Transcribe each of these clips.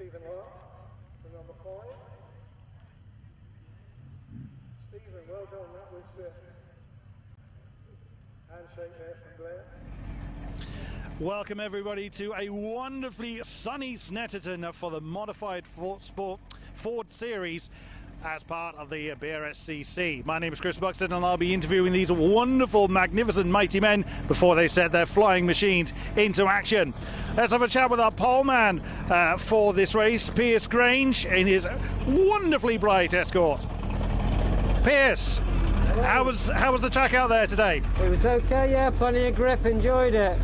Stephen Lott for number 5. Stephen, well done. That was handshake there from Blair. Welcome everybody to a wonderfully sunny Snetterton for the Modified Ford Series as part of the BRSCC. My name is Chris Buxton and I'll be interviewing these wonderful, magnificent, mighty men before they set their flying machines into action. Let's have a chat with our poleman for this race, Pierce Grange, in his wonderfully bright Escort. Pierce, how was the track out there today? It was okay, yeah, plenty of grip, enjoyed it.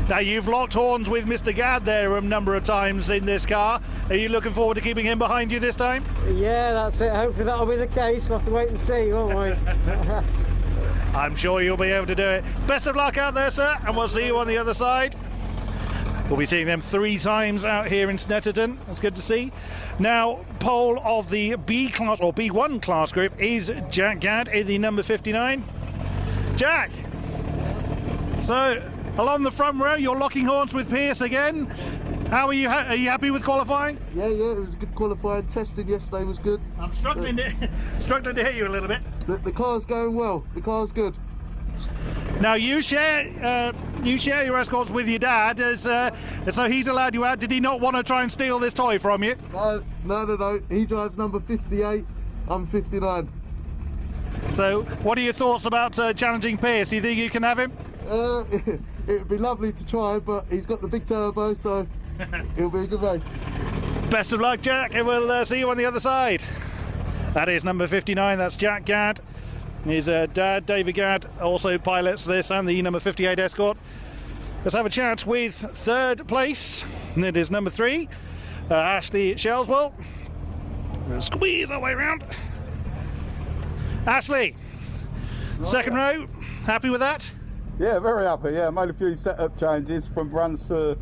Now you've locked horns with Mr. Gadd there a number of times in this car. Are you looking forward to keeping him behind you this time? Yeah, that's it. Hopefully that'll be the case. We'll have to wait and see, won't we? I'm sure you'll be able to do it. Best of luck out there, sir, and we'll see you on the other side. We'll be seeing them 3 times out here in Snetterton. That's good to see. Now, pole of the B class or B1 class group is Jack Gadd in the number 59. Jack, so along the front row, you're locking horns with Pierce again. How are you? Are you happy with qualifying? Yeah, it was a good qualifying. Testing yesterday was good. I'm struggling to hit you a little bit. The car's going well. The car's good. Now you share your Escorts with your dad, so he's allowed you out. Did he not want to try and steal this toy from you? No. He drives number 58. I'm 59. So, what are your thoughts about challenging Pierce? Do you think you can have him? It'd be lovely to try, but he's got the big turbo, so it'll be a good race. Best of luck, Jack, and we'll see you on the other side. That is number 59, that's Jack Gadd. His dad, David Gadd, also pilots this and the number 58 Escort. Let's have a chat with third place, and it is number 3, Ashley Shelswell. We'll squeeze our way around. Ashley, second row, happy with that? Yeah, very happy. Yeah, made a few setup changes from runs to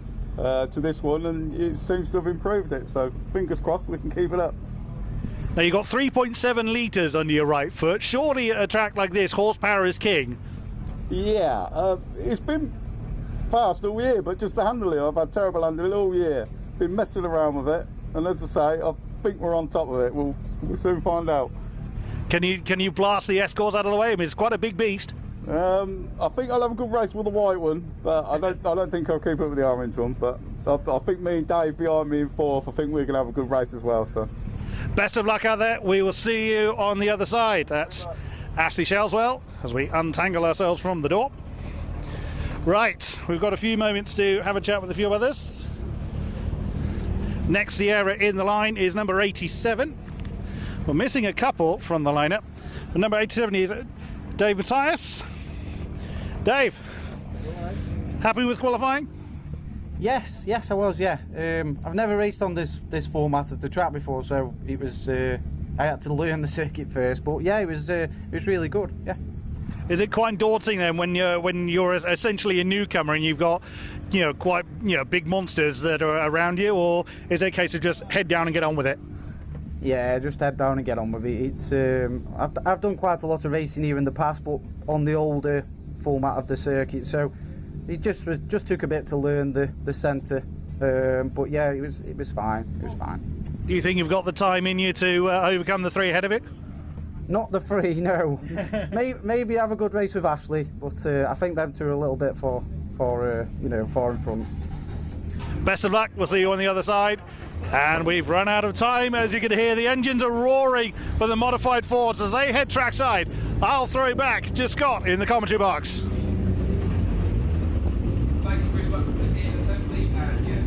this one, and it seems to have improved it. So fingers crossed we can keep it up. Now you've got 3.7 litres under your right foot. Surely at a track like this, horsepower is king. Yeah, it's been fast all year, but just the handling. I've had terrible handling all year. Been messing around with it, and as I say, I think we're on top of it. We'll soon find out. Can you blast the Escorts out of the way? I mean, it's quite a big beast. I think I'll have a good race with the white one, but I don't think I'll keep up with the orange one. But I think me and Dave behind me in 4th. I think we're going to have a good race as well. So, best of luck out there. We will see you on the other side. That's Ashley Shelswell as we untangle ourselves from the door. Right, we've got a few moments to have a chat with a few others. Next Sierra in the line is number 87. We're missing a couple from the lineup. But number 87 is Dave Matthias. Dave, happy with qualifying? Yes, I was. Yeah, I've never raced on this format of the track before, so it was. I had to learn the circuit first, but yeah, it was really good. Yeah. Is it quite daunting then when you're essentially a newcomer and you've got quite big monsters that are around you, or is it a case of just head down and get on with it? Yeah, just head down and get on with it. It's I've done quite a lot of racing here in the past, but on the older format of the circuit, so it just took a bit to learn the centre. But yeah, it was fine. It was fine. Do you think you've got the time in you to overcome the 3 ahead of it? Not the 3, no. maybe have a good race with Ashley, but I think them 2 are a little bit far in front. Best of luck. We'll see you on the other side. And we've run out of time. As you can hear, the engines are roaring for the modified Fords as they head trackside. I'll throw it back to Scott in the commentary box. Thank you, Chris Buxton in assembly, and yes,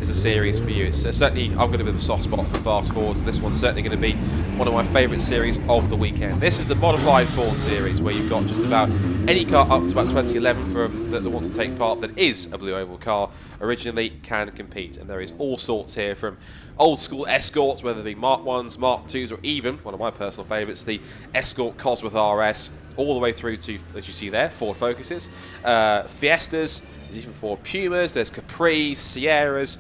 it's a series for you. It's certainly, I've got a bit of a soft spot for fast forwards, and this one's certainly going to be one of my favourite series of the weekend. This is the modified Ford series, where you've got just about any car up to about 2011 from that wants to take part that is a blue oval car originally can compete, and there is all sorts here from old school Escorts, whether they be Mark 1s, Mark 2s, or even one of my personal favourites, the Escort Cosworth RS, all the way through to, as you see there, Ford Focuses, Fiestas, there's even Ford Pumas, there's Capris, Sierras,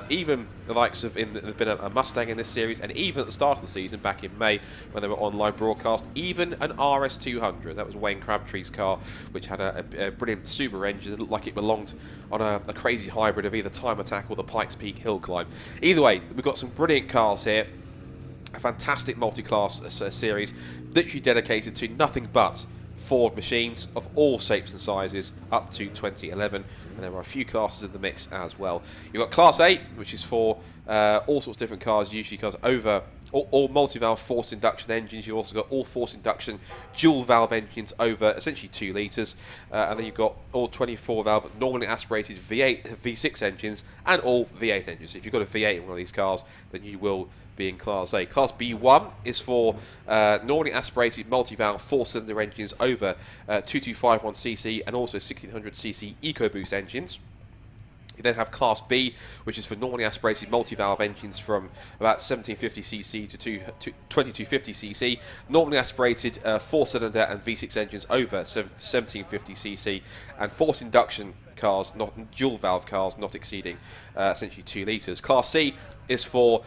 even the likes of, there's been a Mustang in this series, and even at the start of the season, back in May, when they were on live broadcast, even an RS200. That was Wayne Crabtree's car, which had a brilliant Subaru engine that looked like it belonged on a crazy hybrid of either Time Attack or the Pikes Peak Hill Climb. Either way, we've got some brilliant cars here. A fantastic multi-class series, literally dedicated to nothing but Ford machines of all shapes and sizes up to 2011, and there are a few classes in the mix as well. You've got Class 8, which is for all sorts of different cars, usually cars over all multi-valve forced induction engines. You've also got all forced induction dual valve engines over essentially 2 litres, and then you've got all 24 valve normally aspirated V8, V6 engines and all V8 engines. So if you've got a V8 in one of these cars, then you will be in Class A. Class B1 is for normally aspirated multi-valve 4-cylinder engines over 2251cc and also 1600cc EcoBoost engines. You then have Class B, which is for normally aspirated multi-valve engines from about 1750cc to 2250cc, normally aspirated 4-cylinder and V6 engines over 1750cc, and forced induction cars, not dual valve cars, not exceeding essentially 2 litres. Class C is for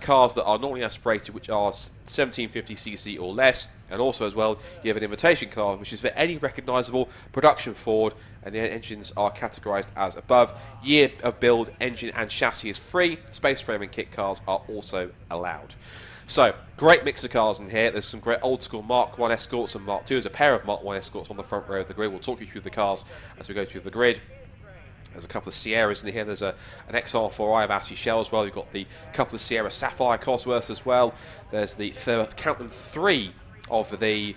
cars that are normally aspirated, which are 1750cc or less, and also as well you have an invitation car, which is for any recognisable production Ford, and the engines are categorised as above. Year of build, engine and chassis is free. Space frame and kit cars are also allowed. So, great mix of cars in here. There's some great old school Mark 1 Escorts and Mark 2. There's a pair of Mark 1 Escorts on the front row of the grid. We'll talk you through the cars as we go through the grid. There's a couple of Sierras in here. There's an XR4i of Ashley Shell as well. You've got the couple of Sierra Sapphire Cosworths as well. There's the count them 3 of the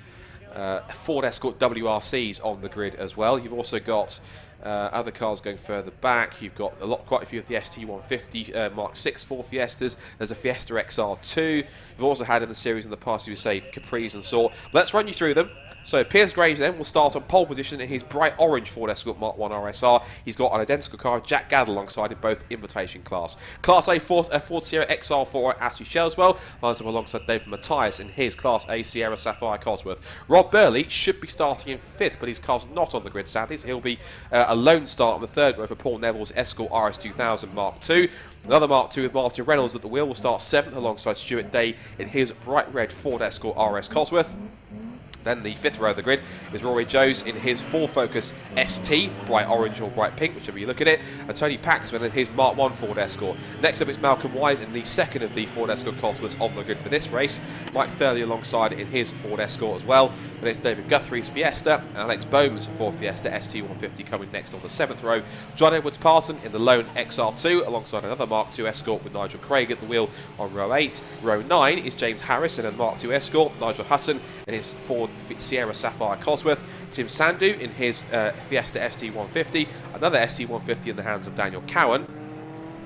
Ford Escort WRCs on the grid as well. You've also got other cars going further back. You've got quite a few of the ST150 Mark 6 Ford Fiestas. There's a Fiesta XR2. You've also had in the series in the past, you say, Capris and so. Let's run you through them. So Piers Graves then will start on pole position in his bright orange Ford Escort Mark 1 RSR. He's got an identical car of Jack Gadd alongside in both invitation class. Class A Ford Sierra XR4 Ashley Shellswell lines up alongside David Matthias in his Class A Sierra Sapphire Cosworth. Rob Burley should be starting in 5th, but his car's not on the grid sadly, so he'll be a lone start on the 3rd row for Paul Neville's Escort RS2000 Mark II. Another Mark II with Martin Reynolds at the wheel will start 7th alongside Stuart Day in his bright red Ford Escort RS Cosworth. Then the 5th row of the grid is Rory Joes in his Ford Focus ST, bright orange or bright pink, whichever you look at it, and Tony Paxman in his Mark 1 Ford Escort. Next up is Malcolm Wise in the 2nd of the Ford Escort Cosworths on the grid for this race. Mike Thurley alongside in his Ford Escort as well. Then it's David Guthrie's Fiesta and Alex Bowman's Ford Fiesta ST150 coming next on the 7th row. John Edwards Parton in the lone XR2 alongside another Mark II Escort with Nigel Craig at the wheel on row 8. Row 9 is James Harris in a Mark II Escort, Nigel Hutton in his Ford Sierra Sapphire Cosworth, Tim Sandu in his Fiesta ST150, another ST150 in the hands of Daniel Cowan.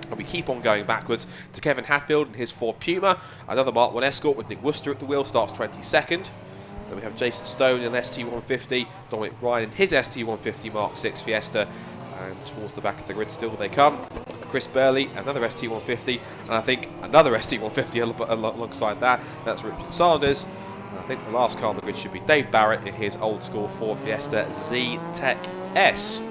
And we keep on going backwards to Kevin Hatfield in his Ford Puma, another Mark 1 Escort with Nick Worcester at the wheel, starts 22nd. Then we have Jason Stone in an ST150, Dominic Ryan in his ST150 Mark 6 Fiesta, and towards the back of the grid still they come. Chris Burley, another ST150, and I think another ST150 alongside that. That's Richard Sanders. And I think the last car on the grid should be Dave Barrett in his old school Ford Fiesta Z-Tech S.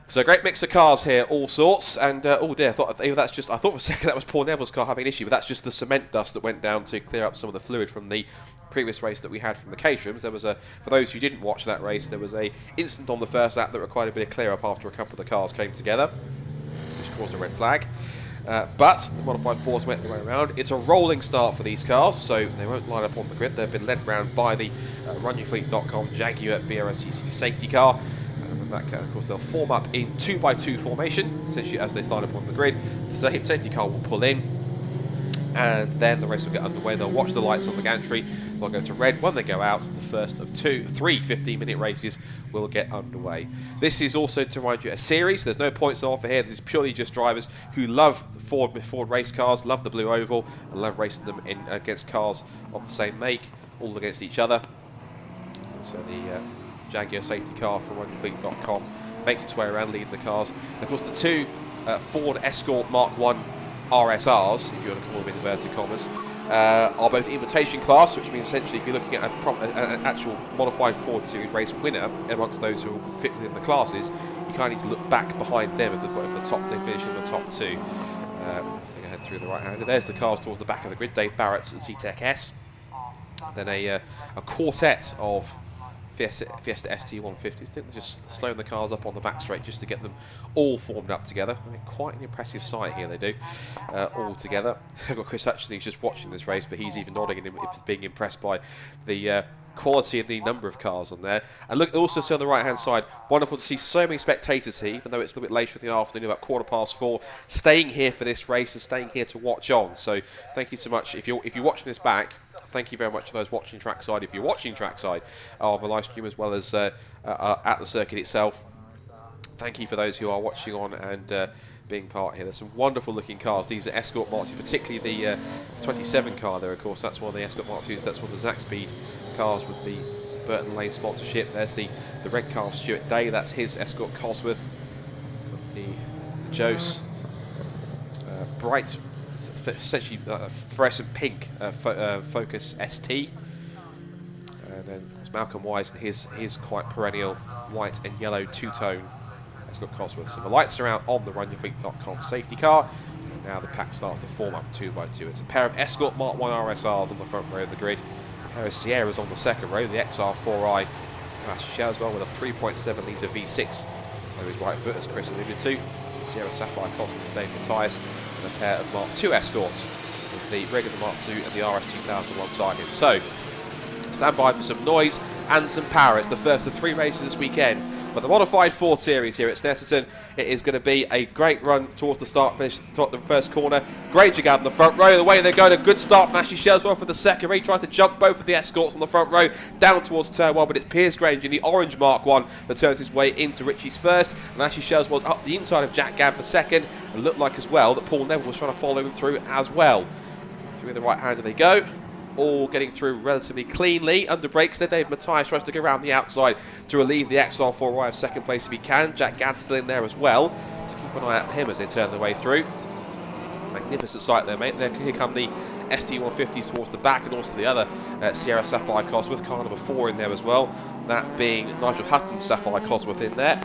So a great mix of cars here, all sorts, and oh dear, I thought for a second that was Paul Neville's car having an issue, but that's just the cement dust that went down to clear up some of the fluid from the previous race that we had from the caterhams. There was for those who didn't watch that race, there was a incident on the first lap that required a bit of clear up after a couple of the cars came together, which caused a red flag. But the modified Fords went the way around. It's a rolling start for these cars, so they won't line up on the grid. They've been led round by the RunYourFleet.com Jaguar BRSCC safety car. And that, of course, they'll form up in 2x2 formation, essentially as they line up on the grid. The safety car will pull in, and then the race will get underway. They'll watch the lights on the gantry. They'll go to red when they go out. The first of three 15-minute races will get underway. This is also, to remind you, a series. There's no points on offer here. This is purely just drivers who love Ford race cars, love the blue oval, and love racing them against cars of the same make, all against each other. And so the Jaguar safety car from RunYourFleet.com makes its way around leading the cars. And of course, the two Ford Escort Mark 1 RSRs, if you want to call them in inverted commas, are both invitation class, which means essentially if you're looking at an actual modified Ford Series race winner amongst those who fit within the classes, you kind of need to look back behind them if they finish in the top 2. So they go ahead through the right hander. There's the cars towards the back of the grid. Dave Barrett's Z-Tech S. Then a quartet of Fiesta ST150s. I think they're just slowing the cars up on the back straight just to get them all formed up together. I mean, quite an impressive sight here they do, all together. I've got Chris Hutchinson, he's just watching this race, but he's even nodding and being impressed by the quality and the number of cars on there. And look, also see on the right hand side, wonderful to see so many spectators here, even though it's a little bit later in the afternoon, about 4:15, staying here for this race and staying here to watch on. So thank you so much. If you're watching this back, thank you very much to those watching trackside. If you're watching trackside on the live stream as well as at the circuit itself, thank you for those who are watching on and being part here. There's some wonderful looking cars. These are Escort Mark II, particularly the 27 car there, of course. That's one of the Escort Mark IIs. That's one of the Zaxby's cars with the Burton Lane sponsorship. There's the red car of Stuart Day. That's his Escort Cosworth. Got the Jose bright, essentially fluorescent pink Focus ST. And then there's Malcolm Wise and his quite perennial white and yellow two-tone Escort Cosworth. So the lights are out on the RunYourFleet.com safety car, and now the pack starts to form up 2 by 2. It's a pair of Escort Mark 1 RSRs on the front row of the grid, a pair of Sierras on the second row, the XR4i as well with a 3.7 litre V6 over his right foot, as Chris alluded to. The Sierra Sapphire Cosworth with David Matthias, and a pair of Mark II Escorts with the rig of the Mark II and the RS2000 alongside him. So, stand by for some noise and some power. It's the first of 3 races this weekend for the Modified Ford Series here at Snetterton. It is going to be a great run towards the start finish, the first corner. Great Jagad in the front row. The way they're going, a good start from Ashley Shellswell for the second. He tried to jump both of the Escorts on the front row down towards turn 1, but it's Piers Grange in the orange Mark 1 that turns his way into Richie's first. And Ashley Shellswell's up the inside of Jack Gadd for second. And looked like as well that Paul Neville was trying to follow him through as well. Through the right hander they go. All getting through relatively cleanly. Under brakes there, Dave Matthias tries to go around the outside to relieve the XR4i of second place if he can. Jack Gadd's still in there as well, so keep an eye out for him as they turn their way through. Magnificent sight there, mate. Here come the ST150s towards the back, and also the other Sierra Sapphire Cosworth, car number 4 in there as well, that being Nigel Hutton's Sapphire Cosworth in there.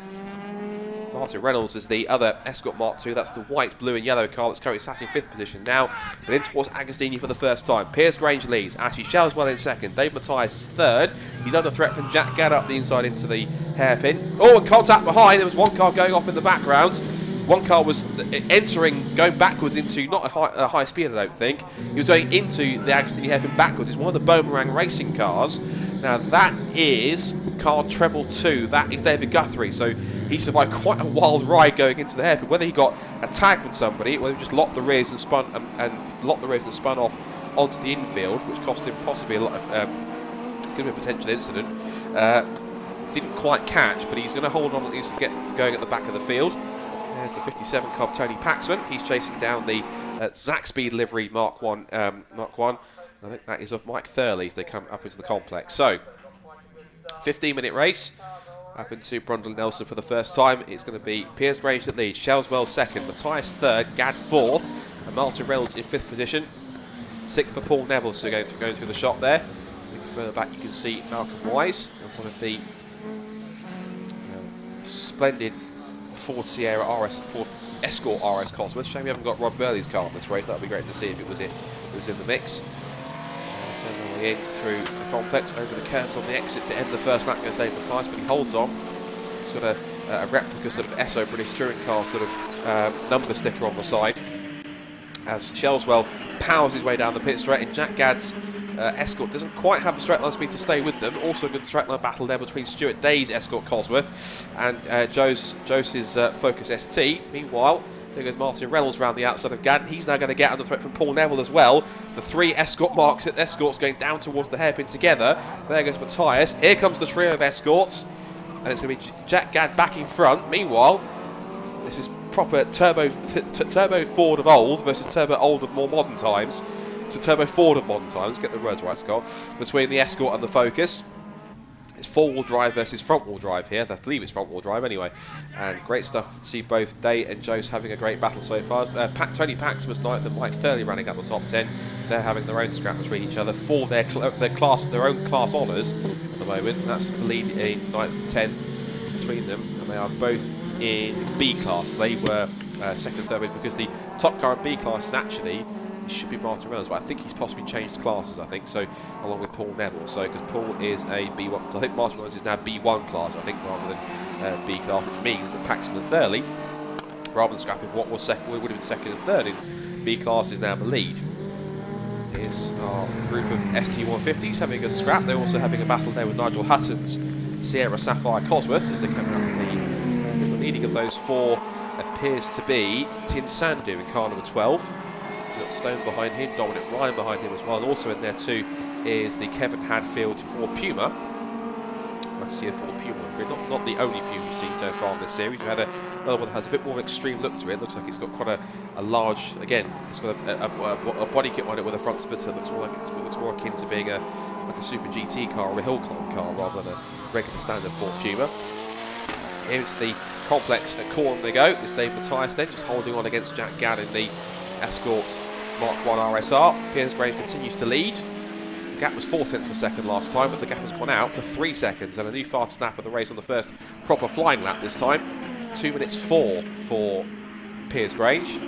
Martin Reynolds is the other Escort Mark II. That's the white, blue and yellow car that's currently sat in 5th position now. But in towards Agostini for the first time. Piers Grange leads. Ashley Shellswell in second. Dave Matthias is third. He's under threat from Jack Gadd up the inside into the hairpin. Oh, and contact behind. There was one car going off in the background. One car was going backwards into, not a high speed I don't think. He was going into the Agostini hairpin backwards. It's one of the Boomerang racing cars. Now that is car treble 2. That is David Guthrie. So he survived quite a wild ride going into the hairpin. Whether he got a tag from somebody, whether he just locked the rears and spun off onto the infield, which cost him possibly a lot of could be a potential incident. Didn't quite catch, but he's going to hold on at least to get going at the back of the field. There's the 57 car of Tony Paxman. He's chasing down the Zaxby livery Mark 1. I think that is of Mike Thurley as they come up into the complex. So, 15-minute race. Up into Brundle Nelson for the first time. It's going to be Piers Grange that leads, Shellswell second, Matthias third, Gadd fourth, and Martin Reynolds in 5th position. 6th for Paul Neville, so going through the shot there. A bit further back you can see Malcolm Wise, one of the splendid Ford Sierra Ford Escort RS Cosworth. Shame we haven't got Rob Burley's car in this race. That would be great to see if it was in the mix. Turn the way in through the complex, over the curves on the exit to end the first lap goes Dave Matthias, but he holds on. He's got a replica sort of Esso British Touring Car sort of number sticker on the side. As Shellswell powers his way down the pit straight, and Jack Gadd's Escort doesn't quite have the straight line speed to stay with them. Also a good straight line battle there between Stuart Day's Escort Cosworth and Jose's Focus ST. Meanwhile, there goes Martin Reynolds round the outside of Gadd. He's now going to get under threat from Paul Neville as well. The 3 Escorts going down towards the hairpin together. There goes Matthias. Here comes the trio of Escorts. And it's going to be Jack Gadd back in front. Meanwhile, this is proper turbo Ford of old versus turbo old of more modern times. To turbo Ford of modern times. Get the words right, Scott. Between the Escort and the Focus. It's 4-wheel drive versus front-wheel drive here. I believe it's front-wheel drive anyway. And great stuff to see both Day and Jose having a great battle so far. Tony Paxman was 9th and Mike Thurley running up the top 10. they're having their own scrap between each other for their own class honours at the moment. And that's the lead in 9th and 10th between them, and they are both in B class. They were second and third because the top car in B class is actually, it should be Martin Reynolds, but I think he's possibly changed classes, I think, so along with Paul Neville. So because Paul is a B1, so I think Martin Reynolds is now B1 class, I think, rather than B class, which means that Paxman and Thurley, rather than scrapping for what was second, would have been second and third in B class, is now the lead. Here's our group of ST150s having a good scrap. They're also having a battle there with Nigel Hutton's Sierra Sapphire Cosworth as they come out of the leading of those four appears to be Tim Sandu in car number 12. We've got Stone behind him, Dominic Ryan behind him as well, and also in there too is the Kevin Hadfield Ford Puma. Let's see a Ford Puma, not the only Puma we've seen so far in this series. We've had another one that has a bit more of an extreme look to it. Looks like it's got quite a large, again, it's got a body kit on it with a front splitter. Looks more akin to being like a Super GT car or a hill climb car rather than a regular standard Ford Puma. Here's the complex at corner they go. It's Dave Mathias then just holding on against Jack Gadd in the Escort Mark 1 RSR. Piers Grange continues to lead. The gap was 4/10 of a second last time, but the gap has gone out to 3 seconds and a new fast lap of the race on the first proper flying lap this time. 2 minutes 4 for Piers Grange.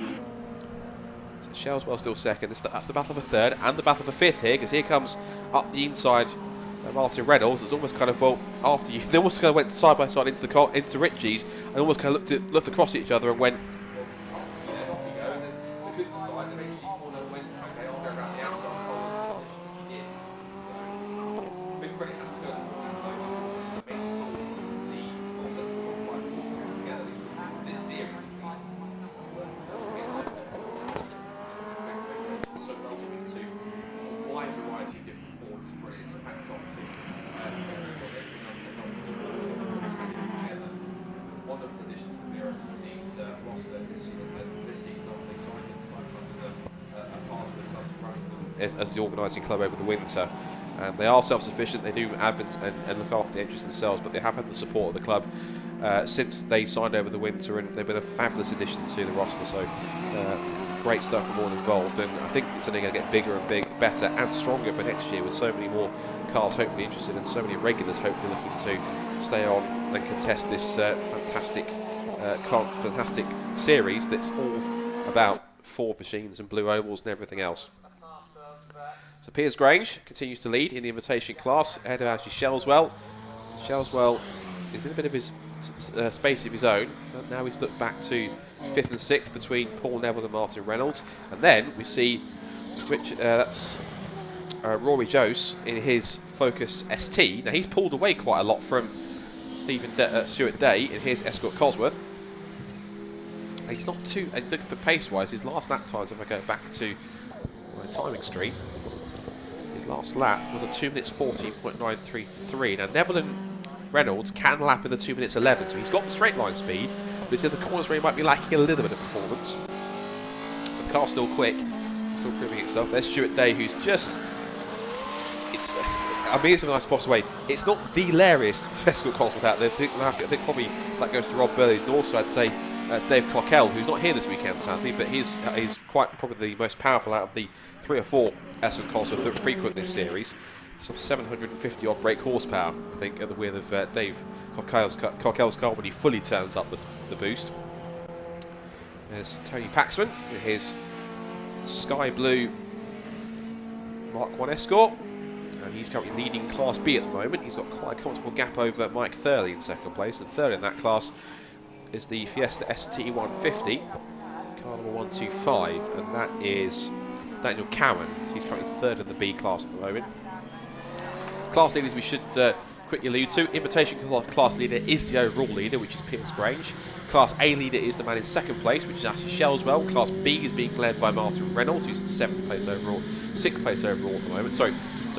So Shellswell still second. That's the battle for third and the battle for fifth here, because here comes up the inside Martin Reynolds. It's almost kind of, well, after you, they almost kind of went side by side into Ritchie's and almost kind of looked across at each other and went, off you go, and then they couldn't decide, and eventually went, okay, I'll go around the outside and hold on to the position he did. So, big credit has to go to the full central 154 together this series at least. So welcoming to a wide variety of different forwards is brilliant. So hats off to wonderful additions to the BRSCC's roster this season after they signed it. As a part of the club's growth as the organising club over the winter. They are self-sufficient. They do admin and look after the entries themselves, but they have had the support of the club since they signed over the winter, and they've been a fabulous addition to the roster. So great stuff from all involved, and I think it's only going to get bigger and better and stronger for next year, with so many more cars hopefully interested and so many regulars hopefully looking to stay on and contest this fantastic series that's all about Ford machines and blue ovals and everything else. So Piers Grange continues to lead in the invitation class ahead of actually Shellswell. Shellswell is in a bit of his space of his own, but now he's looked back to 5th and 6th between Paul Neville and Martin Reynolds, and then we see that's Rory Jose in his Focus ST. Now he's pulled away quite a lot from Stuart Day in his Escort Cosworth. He's not too, and look at pace-wise, his last lap times, if I go back to my timing screen, his last lap was a 2 minutes 14.933. Now Neville and Reynolds can lap in the 2 minutes 11, so he's got the straight line speed, but it's in the corners where he might be lacking a little bit of performance. But the car's still quick, still proving itself. There's Stuart Day, who's just, I mean, it's in a nice possible way. It's not the hilarious Escort Cosworth out there. I think probably that goes to Rob Burley's, and also I'd say Dave Cockell, who's not here this weekend sadly, but he's quite probably the most powerful out of the 3 or 4 Escort Cosworth that frequent this series. Some 750 odd brake horsepower, I think, at the wheel of Dave Cockell's car when he fully turns up the boost. There's Tony Paxman in his sky blue Mark 1 Escort, and he's currently leading Class B at the moment. He's got quite a comfortable gap over Mike Thurley in second place, and third in that class is the Fiesta ST150, car number 125, and that is Daniel Cowan. So he's currently third in the B class at the moment. Class leaders we should quickly allude to. Invitation class leader is the overall leader, which is Piers Grange. Class A leader is the man in second place, which is actually Shellswell. Class B is being led by Martin Reynolds, who's in 7th place overall, 6th place overall at the moment. So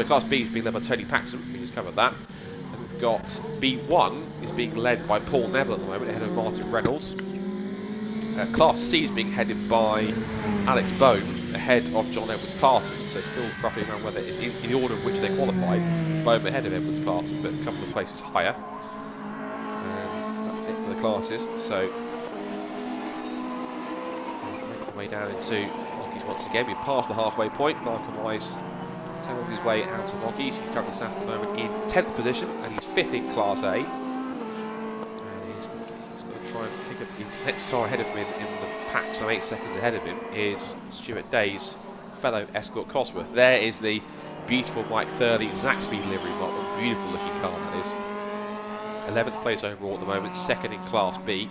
Class B is being led by Tony Paxman, who's covered that. And we've got B1 is being led by Paul Neville at the moment, ahead of Martin Reynolds. Class C is being headed by Alex Bone, ahead of John Edwards-Parton, so still roughly around whether it's in the order in which they qualified. Bone ahead of Edwards-Parton, but a couple of places higher. And that's it for the classes. So, way down into Ockies once again. We've passed the halfway point. Malcolm Wise turns his way out of Ockies. He's currently sat at the moment in 10th position, and he's 5th in Class A. And he's going to try and pick up the next car ahead of him in the pack, so 8 seconds ahead of him, is Stuart Day's fellow Escort Cosworth. There is the beautiful Mike Thurley Zaxby livery model. Beautiful looking car that is. 11th place overall at the moment, 2nd in Class B.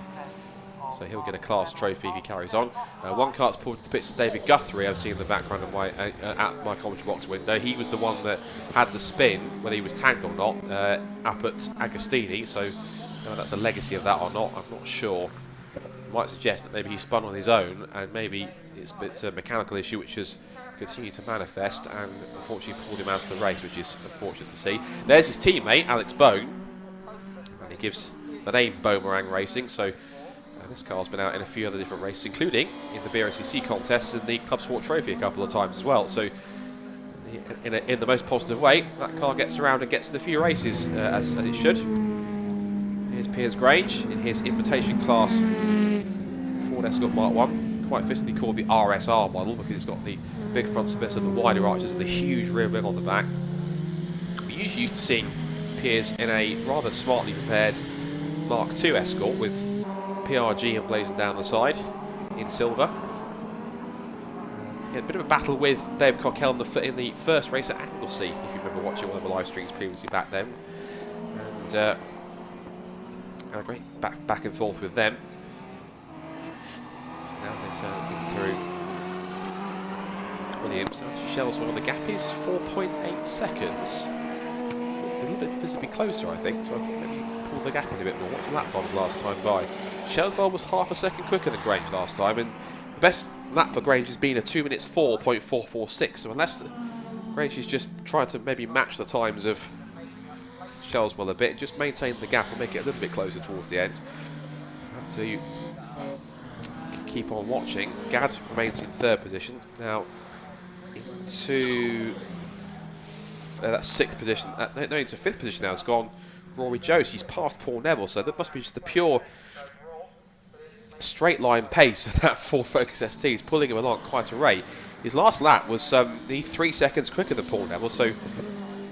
So he'll get a class trophy if he carries on. One cart's pulled to the pits of David Guthrie, I've seen in the background of at my commentary box window. He was the one that had the spin, whether he was tagged or not, up at Agostini. So whether that's a legacy of that or not, I'm not sure. I might suggest that maybe he spun on his own, and maybe it's a mechanical issue which has continued to manifest and unfortunately pulled him out of the race, which is unfortunate to see. There's his teammate, Alex Bone, and he gives the name Boomerang Racing. So this car's been out in a few other different races, including in the BRSCC contests and the Club Sport Trophy a couple of times as well. So in the most positive way, that car gets around and gets in a few races as it should. Here's Piers Grange in his invitation class Ford Escort Mark 1, quite fittingly called the RSR model because it's got the big front splitter, the wider arches and the huge rear wing on the back. We're usually used to seeing Piers in a rather smartly prepared Mark 2 Escort with PRG emblazoned down the side in silver. He had a bit of a battle with Dave Cockell in the first race at Anglesey, if you remember watching one of the live streams previously back then. And had a great back and forth with them. So now as they turn in through Williams, actually Shellswell, the gap is 4.8 seconds. It's a little bit visibly closer, I think, so I thought maybe pull the gap in a bit more. What's the lap times last time by? Shellswell was half a second quicker than Grange last time, and the best lap for Grange has been a 2 minutes 4.446. So unless Grange is just trying to maybe match the times of Shellswell a bit, just maintain the gap and make it a little bit closer towards the end. After you keep on watching, Gadd remains in 3rd position. Now into that's 6th position. No, into 5th position now has gone Rory Jones. He's passed Paul Neville, so that must be just the pure straight line pace of that Ford Focus ST. He's pulling him along quite a rate. His last lap was 3 seconds quicker than Paul Neville, so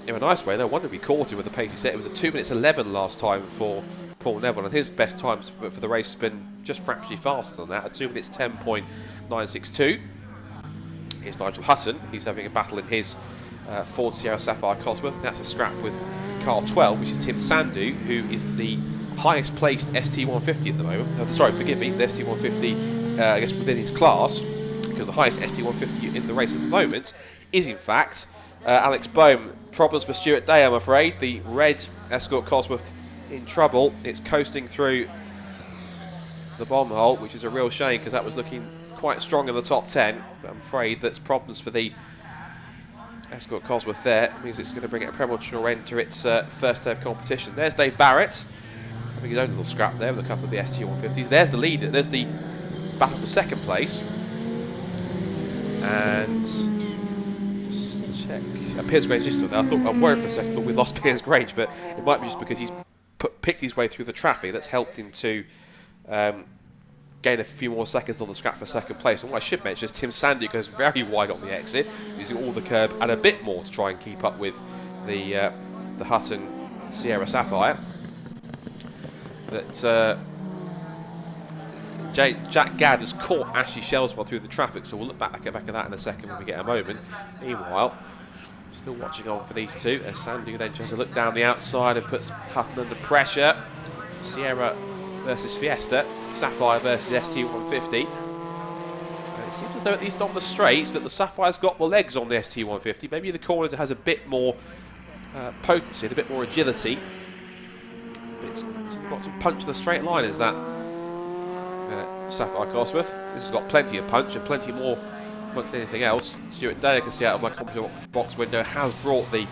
in a nice way, no wonder we caught him with the pace he set. It was a 2 minutes 11 last time for Paul Neville, and his best times for the race has been just fractionally faster than that, at 2 minutes 10.962. Here's Nigel Hutton. He's having a battle in his Ford Sierra Sapphire Cosworth. That's a scrap with car 12, which is Tim Sandu, who is the highest placed ST150 at the moment. Sorry, forgive me, the ST150, I guess, within his class, because the highest ST150 in the race at the moment is, in fact, Alex Bohm. Problems for Stuart Day, I'm afraid. The red Escort Cosworth in trouble. It's coasting through the bomb hole, which is a real shame because that was looking quite strong in the top 10. But I'm afraid that's problems for the Escort Cosworth there. It means it's going to bring it a premature end to its first day of competition. There's Dave Barrett having his own little scrap there with a couple of the ST150s. There's the leader. There's the battle for 2nd place. And just check. Piers Grange is still there. I thought I worried for a second that we lost Piers Grange, but it might be just because he's picked his way through the traffic. That's helped him to gain a few more seconds on the scrap for 2nd place. And what I should mention is Tim Sandy goes very wide on the exit, using all the curb and a bit more to try and keep up with the Hutton Sierra Sapphire. But Jack Gadd has caught Ashley Shellswell through the traffic, so we'll look back at that in a second when we get a moment. Meanwhile, still watching on for these two, as Sandu then tries to look down the outside and puts Hutton under pressure. Sierra versus Fiesta, Sapphire versus ST150. And it seems as though at least on the straights that the Sapphire's got the legs on the ST150. Maybe the corners it has a bit more potency, a bit more agility. It's got some punch in the straight line, is that Sapphire Cosworth. This has got plenty of punch and plenty more amongst anything else. Stuart Day, I can see out of my commentary box window, has brought the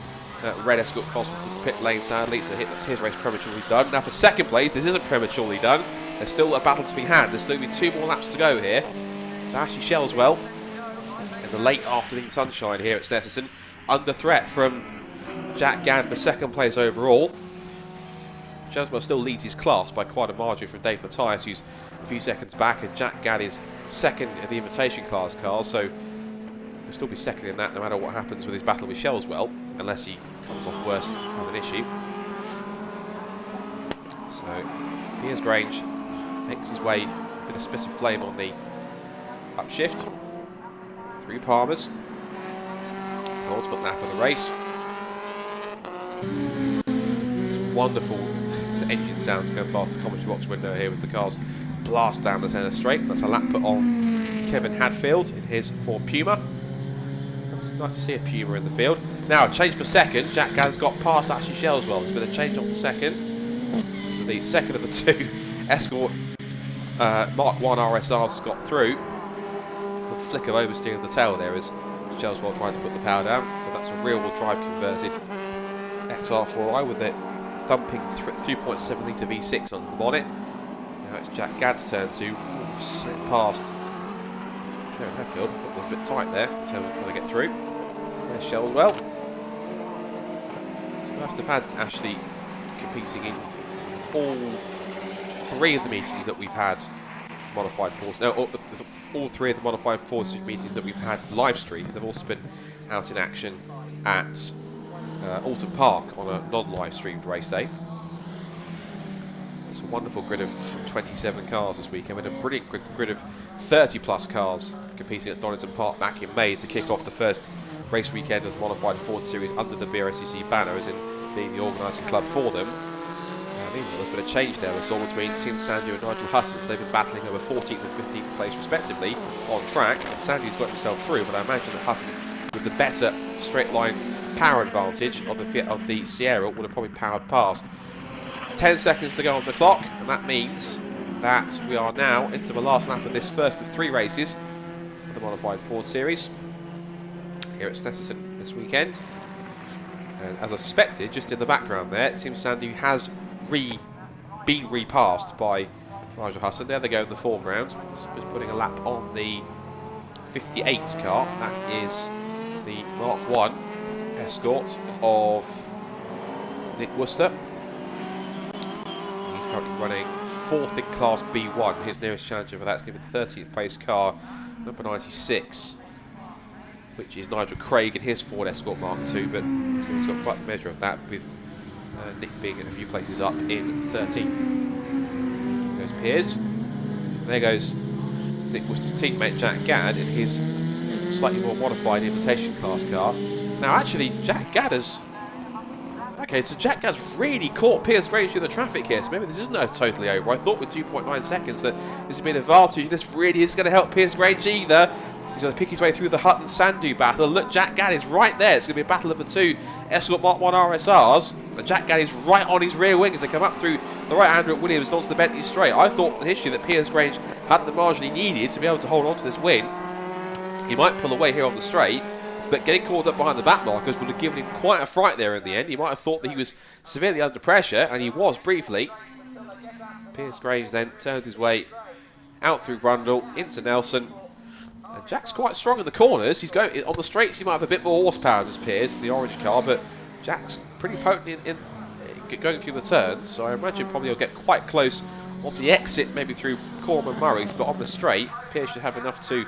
red Escort Cosworth to the pit lane, sadly, so that's his race prematurely done. Now for 2nd place, this isn't prematurely done. There's still a battle to be had. There's still going to be 2 more laps to go here. So Ashley Shellswell, in the late afternoon sunshine here at Snetterton, under threat from Jack Gadd for 2nd place overall. Shellswell still leads his class by quite a margin from Dave Mathias, who's a few seconds back, and Jack Gadd is 2nd in the invitation class car, so He'll still be second in that no matter what happens with his battle with Shellswell, unless he comes off worse and has an issue. So, Piers Grange makes his way, a bit of spice of flame on the upshift. Through Palmer's. Ultimate lap of the race. It's wonderful engine sounds going past the commentary box window here with the cars blast down the centre straight. That's a lap put on Kevin Hadfield in his Ford Puma. It's nice to see a Puma in the field. Now a change for second. Jack Gadd's got past actually Shellswell. There's been a change on the second. So the second of the two Escort Mark 1 RSRs has got through. A flick of oversteer of the tail there as Shellswell tried to put the power down. So that's a rear-wheel drive converted XR4i with it thumping 3.7 litre V6 under the bonnet. Now it's Jack Gadd's turn to slip past Kevin Hadfield. I thought it was a bit tight there in terms of trying to get through. There's Shellswell. It's nice to have had Ashley competing in all three of the meetings that we've had modified force. No, all three of the modified force meetings that we've had live streamed. They've also been out in action at Alton Park on a non-live streamed race day. It's a wonderful grid of some 27 cars this weekend with a brilliant grid of 30 plus cars competing at Donington Park back in May to kick off the first race weekend of the modified Ford Series under the BRSCC banner, as in being the organising club for them. There's been a change there I saw between Tim Sandu and Nigel Hutton. So they've been battling over 14th and 15th place respectively on track, and Sandu's got himself through, but I imagine that Hutton, with the better straight line power advantage of the Sierra, would have probably powered past. 10 seconds to go on the clock, and that means that we are now into the last lap of this first of 3 races of the modified Ford Series here at Snetterton this weekend. And as I suspected, just in the background there, Tim Sandu has been repassed by Nigel Hutton. There they go in the foreground. Just putting a lap on the 58 car. That is the Mark 1 Escort of Nick Worcester. He's currently running 4th in Class B1. His nearest challenger for that is going to be the 30th place car, number 96, which is Nigel Craig in his Ford Escort Mark II, but he's got quite the measure of that, with Nick being a few places up in 13th. There goes Piers. There goes Nick Worcester's teammate Jack Gadd in his slightly more modified invitation class car. Now actually Jack Gadd has... Okay, so Jack Gadd's really caught Piers Grange through the traffic here, so maybe this isn't totally over. I thought with 2.9 seconds that this would be an advantage. This really is going to help Piers Grange either. He's going to pick his way through the Hutton-Sandu battle. Look, Jack Gadd is right there. It's going to be a battle of the 2 Escort Mark 1 RSRs. But Jack Gadd is right on his rear wing as they come up through the right-hander at Williams and onto the Bentley straight. I thought initially that Piers Grange had the margin he needed to be able to hold on to this win. He might pull away here on the straight, but getting caught up behind the back markers would have given him quite a fright there in the end. He might have thought that he was severely under pressure, and he was briefly. Piers Grange then turns his way out through Brundle into Nelson. And Jack's quite strong in the corners. He's going on the straights. He might have a bit more horsepower than Piers, the orange car, but Jack's pretty potent in going through the turns. So I imagine probably he'll get quite close on the exit, maybe through Corman and Murray's, but on the straight, Piers should have enough to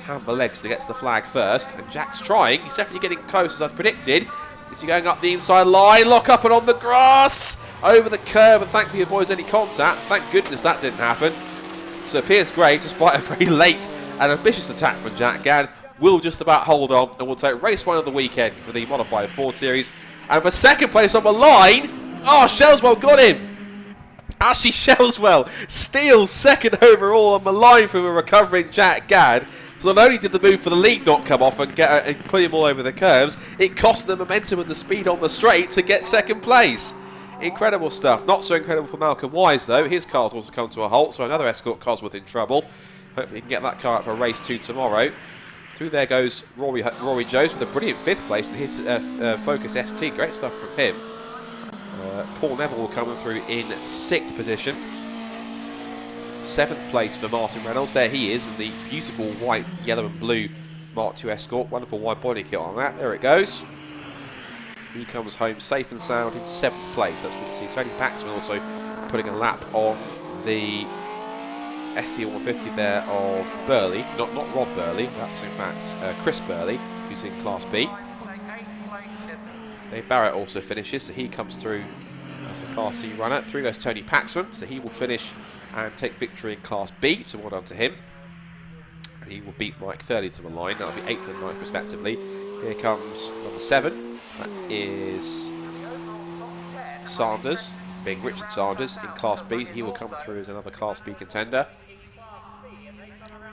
have the legs to get to the flag first. And Jack's trying. He's definitely getting close, as I predicted. Is he going up the inside line? Lock up and on the grass, over the curb, and thankfully avoids any contact. Thank goodness that didn't happen. So Piers Grange, despite a very late and ambitious attack from Jack Gadd, will just about hold on and will take race 1 of the weekend for the modified Ford Series. And for second place on the line, oh, Shellswell got him. Actually, Shellswell steals second overall on the line from a recovering Jack Gadd. So not only did the move for the lead not come off and put him all over the curves, it cost the momentum and the speed on the straight to get second place. Incredible stuff. Not so incredible for Malcolm Wise, though. His car's also come to a halt, so another Escort car's in trouble. Hopefully he can get that car out for race 2 tomorrow. Through there goes Rory Jones with a brilliant 5th place in his Focus ST. Great stuff from him. Paul Neville coming through in 6th position. 7th place for Martin Reynolds. There he is in the beautiful white, yellow and blue Mark II Escort. Wonderful wide body kit on that. There it goes. He comes home safe and sound in 7th place. That's good to see. Tony Paxman also putting a lap on the ST150 there of Burley, not Rob Burley, that's in fact Chris Burley, who's in Class B. Dave Barrett also finishes, so he comes through as a Class C runner. Through goes Tony Paxman, so he will finish and take victory in Class B, so well done to him. And he will beat Mike 30 to the line, that'll be 8th and 9th respectively. Here comes number 7, that is Sanders, being Richard Sanders in Class B, so he will come through as another Class B contender.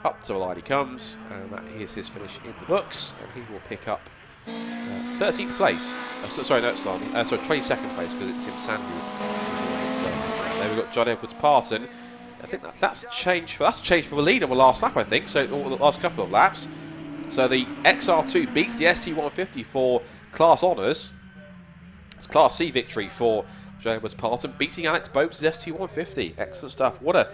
Up to the line he comes, and that is his finish in the books, and he will pick up 13th place. Sorry, no, it's not. Sorry, 22nd place, because it's Tim Sandy. There we've got John Edwards Parton. I think that's a change for the lead on the last lap, I think, so or the last couple of laps. So the XR2 beats the ST150 for Class Honours. It's Class C victory for John Edwards Parton, beating Alex Boats' ST150. Excellent stuff. What a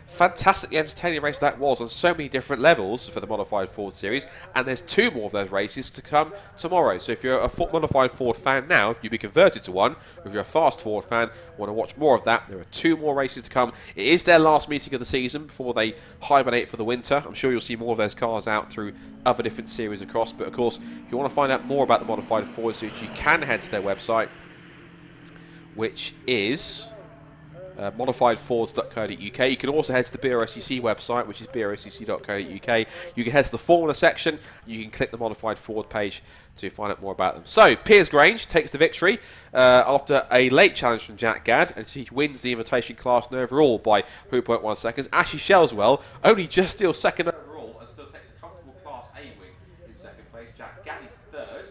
fantastically entertaining race that was on so many different levels for the Modified Ford Series, and there's 2 more of those races to come tomorrow. So if you're a Modified Ford fan now, if you've been converted to one, if you're a Fast Ford fan, want to watch more of that, there are 2 more races to come. It is their last meeting of the season before they hibernate for the winter. I'm sure you'll see more of those cars out through other different series across, but of course, if you want to find out more about the Modified Ford Series, you can head to their website, which is modifiedfords.co.uk. You can also head to the BRSCC website, which is brSCC.co.uk. You can head to the Formula section. You can click the Modified Ford page to find out more about them. So, Piers Grange takes the victory after a late challenge from Jack Gadd, and he wins the invitation class and overall by 3.1 seconds. Ashley Shelswell only just steals second overall and still takes a comfortable Class A win in second place. Jack Gadd is third.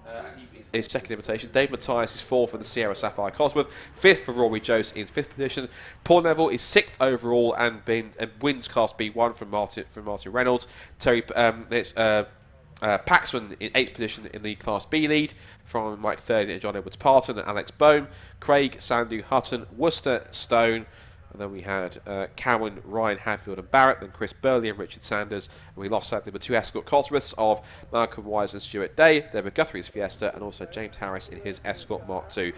And he is his second invitation. Dave Mathias is 4th for the Sierra Sapphire Cosworth. 5th for Rory Jost in 5th position. Paul Neville is 6th overall and wins Class B1 from Martin Reynolds. Paxman in 8th position in the Class B lead from Mike 30 and John Edwards Parton and Alex Bone. Craig, Sandu, Hutton, Worcester, Stone. And then we had Cowan, Ryan, Hadfield and Barrett, then Chris Burley and Richard Sanders. And we lost sadly the 2 Escort Cosworths of Malcolm Wise and Stuart Day. There were Guthrie's Fiesta and also James Harris in his Escort Mark II.